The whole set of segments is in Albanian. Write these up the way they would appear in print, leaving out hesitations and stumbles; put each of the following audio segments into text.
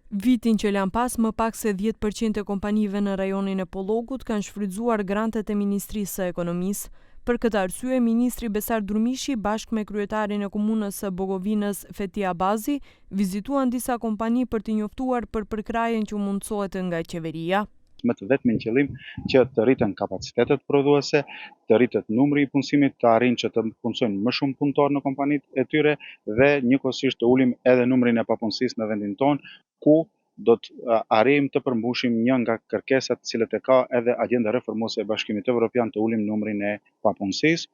Vitin që lan pas, më pak se 10% e kompanive në rajonin e Pollogut kanë shfrytzuar grantet e Ministrisë së Ekonomisë. Për këtë arsye, ministri Besar Durmishi bashkë me kryetarin e komunës së Bogovinës Feti Abazi vizituan disa kompani për t'i njoftuar për përkrajen që mundsohet nga qeveria. Me të vetmin qëllim që të rriten kapacitetet prodhuese, të rritet numri i punësimit, të arrijnë që të punsojnë më shumë punëtorë në kompanitë e tyre dhe njëkohësisht të ulim edhe numrin e papunësisë në vendin tonë, ku do të arrijmë të përmbushim një nga kërkesat cilët e ka edhe agenda reformuese e Bashkimit Evropian, të ulim numrin e papunësisë.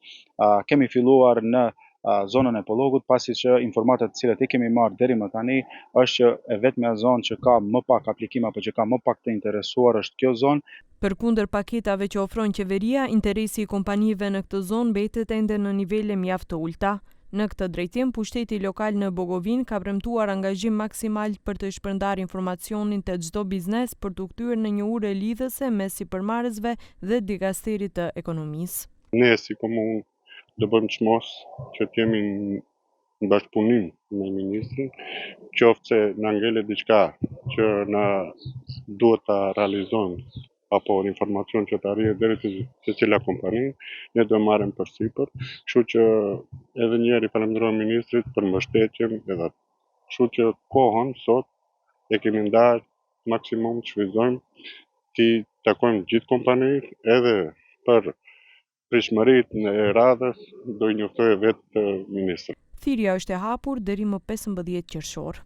Kemi filluar në zonën e Pollogut, pasi që informatat të cilat i kemi marrë deri më tani është që e vetmja zonë që ka më pak aplikime apo që ka më pak të interesuar është kjo zonë. Përkundër paketave që ofron qeveria, interesi i kompanive në këtë zonë mbetet ende në nivele mjaft të ulta. Në këtë drejtim, pushteti lokal në Bogovinë ka premtuar angazhim maksimal për të shpërndarë informacionin të çdo biznes për t'u kthyer në një ure lidhëse mes sipërmarrësve dhe dikasterit të ekonomisë. Ne si komunë do bëjmë çmos që të jemi në bashkëpunim me ministrin, qoftë se na ngelet diçka që na duhet ta realizojmë apo informacion që të arrihet deri te secila kompani, ne do marrim përsipër. Kështu që edhe një herë i falenderoj ministrit për mbështetjen edhe kështu që kohën sot e kemi ndarë maksimum të shfrytëzojmë të takojmë gjithë kompanitë edhe për prishmëritë në radhës do i njoftoj vetë ministrin. Thirrja është e hapur deri më 15 qershor.